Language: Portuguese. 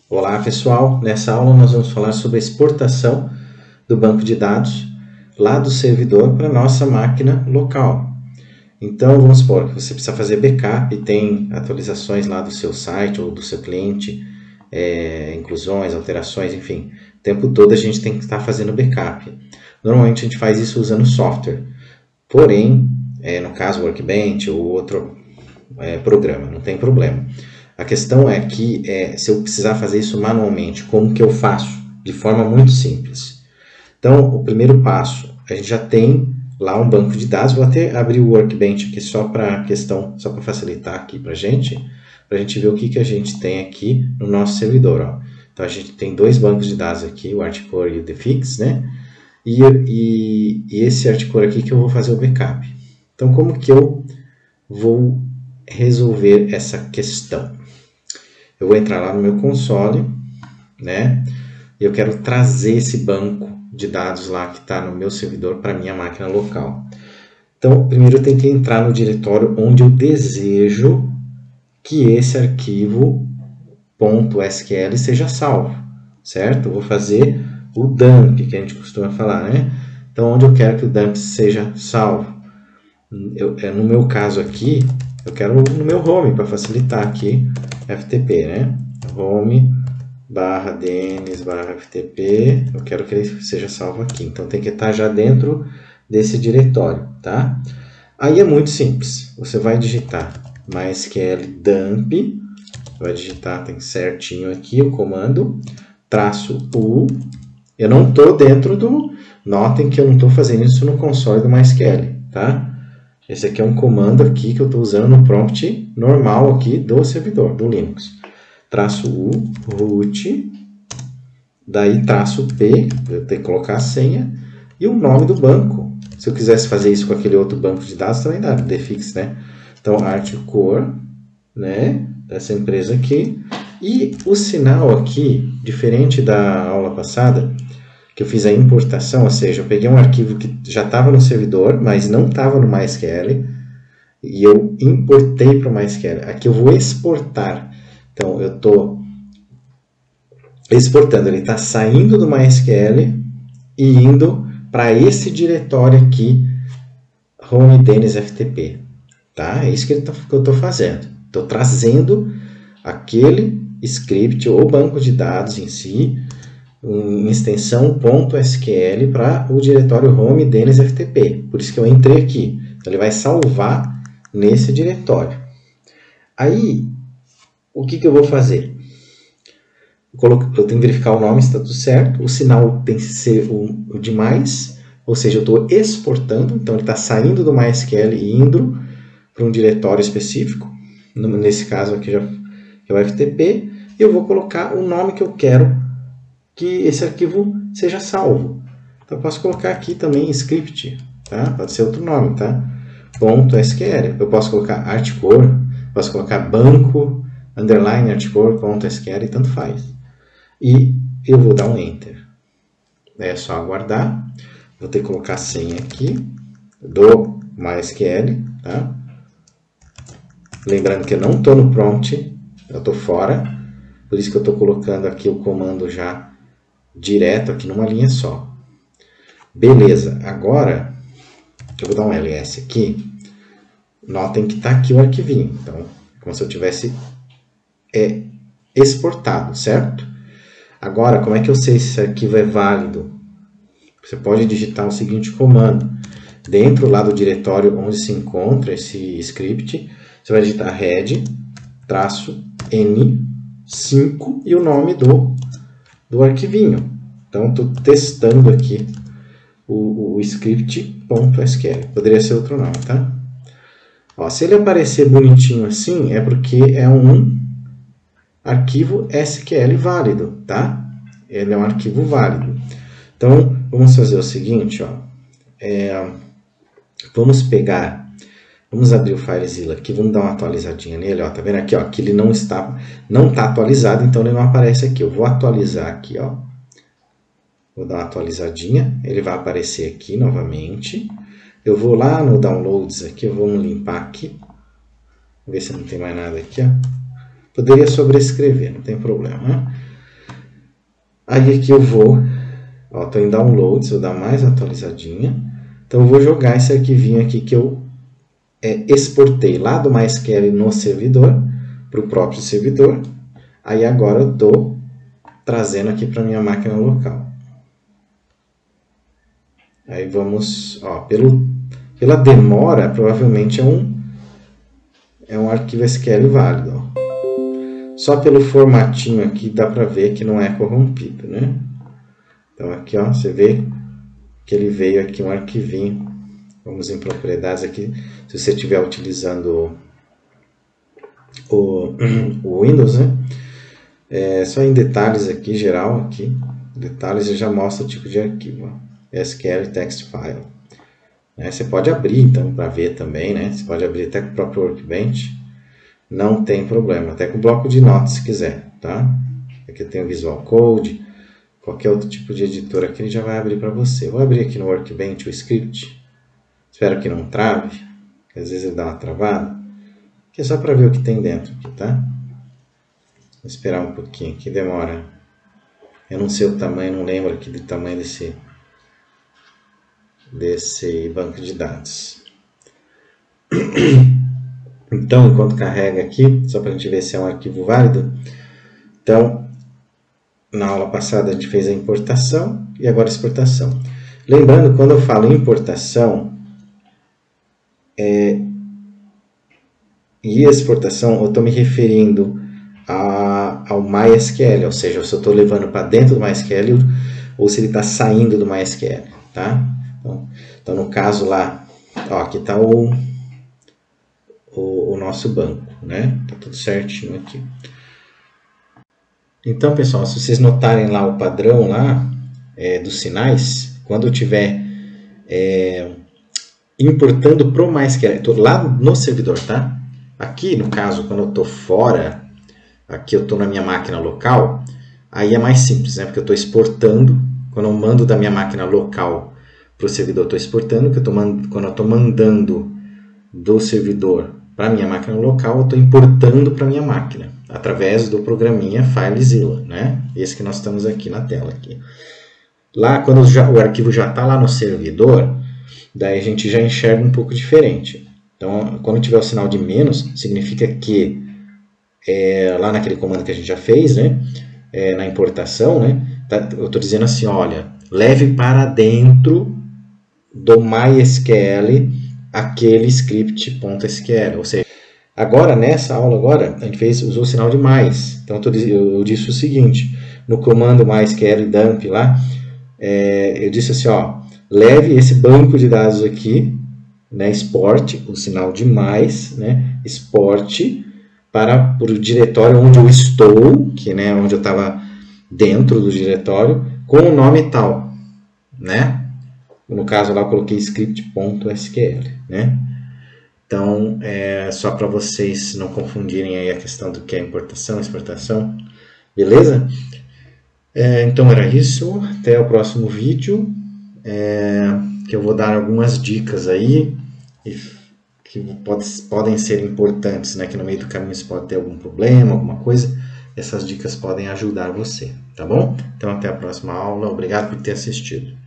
Olá pessoal, nessa aula nós vamos falar sobre a exportação do banco de dados lá do servidor para a nossa máquina local. Então vamos supor que você precisa fazer backup e tem atualizações lá do seu site ou do seu cliente, inclusões, alterações, enfim. O tempo todo a gente tem que estar fazendo backup. Normalmente a gente faz isso usando software, porém, no caso Workbench ou outro programa, não tem problema. A questão é que se eu precisar fazer isso manualmente, como que eu faço? De forma muito simples. Então, o primeiro passo, a gente já tem lá um banco de dados. Vou até abrir o Workbench aqui só para facilitar aqui para a gente ver o que a gente tem aqui no nosso servidor. Ó. Então, a gente tem dois bancos de dados aqui, o Articore e o Defix, né? E esse Articore aqui que eu vou fazer o backup. Então, como que eu vou resolver essa questão? Eu vou entrar lá no meu console, né? E eu quero trazer esse banco de dados lá que está no meu servidor para a minha máquina local. Então, primeiro eu tenho que entrar no diretório onde eu desejo que esse arquivo .sql seja salvo, certo? Eu vou fazer o dump, que a gente costuma falar, né? Então, onde eu quero que o dump seja salvo? No meu caso aqui, eu quero no meu home, para facilitar aqui, FTP, né? Home /dns/ftp, eu quero que ele seja salvo aqui. Então, tem que estar já dentro desse diretório, tá? Aí é muito simples. Você vai digitar mysql dump, vai digitar, tem certinho aqui o comando, -u. Eu não estou dentro do... Notem que eu não estou fazendo isso no console do MySQL, tá? Esse aqui é um comando aqui que eu estou usando no prompt normal aqui do servidor, do Linux. -u, root, daí -p, eu tenho que colocar a senha, e o nome do banco. Se eu quisesse fazer isso com aquele outro banco de dados, também dá, Defix, né? Então, Articore, né, dessa empresa aqui. E o sinal aqui, diferente da aula passada, que eu fiz a importação, ou seja, eu peguei um arquivo que já estava no servidor, mas não estava no MySQL, e eu importei para o MySQL. Aqui eu vou exportar. Então, eu estou exportando, ele está saindo do MySQL e indo para esse diretório aqui, home DNSFTP. Tá? É isso que eu estou fazendo. Estou trazendo aquele script ou banco de dados em si, em extensão .sql para o diretório home DNSFTP. Por isso que eu entrei aqui. Então, ele vai salvar nesse diretório. Aí, o que eu vou fazer? Eu tenho que verificar o nome se está tudo certo. O sinal tem que ser o de mais, ou seja, eu estou exportando. Então, ele está saindo do MySQL e indo para um diretório específico. Nesse caso aqui já é o FTP. E eu vou colocar o nome que eu quero que esse arquivo seja salvo. Então, eu posso colocar aqui também script, tá? Pode ser outro nome, tá? .sql. Eu posso colocar Articore, posso colocar banco, underline Articore, .sql, e tanto faz. E eu vou dar um Enter. É só aguardar. Vou ter que colocar a senha aqui do MySQL, tá? Lembrando que eu não estou no prompt, eu estou fora. Por isso que eu estou colocando aqui o comando já direto aqui numa linha só. Beleza, agora eu vou dar um ls aqui. Notem que está aqui o arquivinho. Então, como se eu tivesse exportado, certo? Agora, como é que eu sei se esse arquivo é válido? Você pode digitar o seguinte comando. Dentro lá do diretório onde se encontra esse script, você vai digitar -n5 e o nome do arquivinho. Então, estou testando aqui o script.sql. Poderia ser outro nome, tá? Ó, se ele aparecer bonitinho assim, é porque é um arquivo SQL válido, tá? Ele é um arquivo válido. Então, vamos fazer o seguinte, ó. Vamos abrir o FileZilla aqui, vamos dar uma atualizadinha nele, ó. Tá vendo aqui, ó, que ele não está atualizado, então ele não aparece aqui. Eu vou atualizar aqui, ó. Vou dar uma atualizadinha, ele vai aparecer aqui novamente. Eu vou lá no Downloads aqui, vamos limpar aqui. Vamos ver se não tem mais nada aqui, ó. Poderia sobrescrever, não tem problema, né? Aí aqui eu vou, ó, tô em downloads, vou dar mais atualizadinha. Então eu vou jogar esse arquivinho aqui que eu exportei lá do MySQL no servidor, para o próprio servidor. Aí agora eu estou trazendo aqui para minha máquina local. Aí vamos, ó, pela demora, provavelmente é um arquivo SQL válido. Ó. Só pelo formatinho aqui dá para ver que não é corrompido, né? Então aqui, ó, você vê que ele veio aqui um arquivinho. Vamos em propriedades aqui. Se você estiver utilizando o Windows, né? Só em detalhes aqui, geral aqui. Detalhes já mostra o tipo de arquivo. Ó. SQL Text File. Você pode abrir então para ver também, né? Você pode abrir até com o próprio Workbench. Não tem problema, até com o bloco de notas se quiser, tá? Aqui eu tenho o Visual Code, qualquer outro tipo de editor aqui ele já vai abrir para você. Vou abrir aqui no Workbench o script. Espero que não trave, porque às vezes ele dá uma travada. Aqui é só para ver o que tem dentro aqui, tá? Vou esperar um pouquinho, que demora. Eu não sei o tamanho, não lembro aqui do tamanho desse banco de dados. Então, enquanto carrega aqui, só para a gente ver se é um arquivo válido. Então, na aula passada a gente fez a importação e agora a exportação. Lembrando, quando eu falo importação e exportação, eu estou me referindo ao MySQL, ou seja, se eu estou levando para dentro do MySQL ou se ele está saindo do MySQL, tá? Então, no caso lá, ó, aqui está o nosso banco, né? Tá tudo certinho aqui. Então, pessoal, se vocês notarem lá o padrão lá dos sinais, quando eu estiver importando pro MySQL, tô lá no servidor, tá? Aqui, no caso, quando eu tô fora, aqui eu tô na minha máquina local, aí é mais simples, né? Porque eu tô exportando, quando eu mando da minha máquina local pro servidor, eu tô exportando, quando eu tô mandando do servidor para minha máquina local, eu estou importando para minha máquina, através do programinha FileZilla, né? Esse que nós estamos aqui na tela. Aqui. Lá, quando o arquivo já está lá no servidor, daí a gente já enxerga um pouco diferente. Então, quando tiver o sinal de menos, significa que, lá naquele comando que a gente já fez, né? Na importação, né? Eu estou dizendo assim, olha, leve para dentro do MySQL aquele script.sql, ou seja, agora nessa aula a gente usou o sinal de mais, então eu disse o seguinte, no comando MySQL dump lá, eu disse assim, ó, leve esse banco de dados aqui, né, exporte, o sinal de mais, né, exporte para o diretório onde eu estou, que, né, onde eu estava dentro do diretório, com o nome tal, né? No caso lá eu coloquei script.sql, né? Então, só para vocês não confundirem aí a questão do que é importação, exportação, beleza? Então era isso, até o próximo vídeo, que eu vou dar algumas dicas aí, que podem ser importantes, né? Que no meio do caminho você pode ter algum problema, alguma coisa, essas dicas podem ajudar você, tá bom? Então até a próxima aula, obrigado por ter assistido.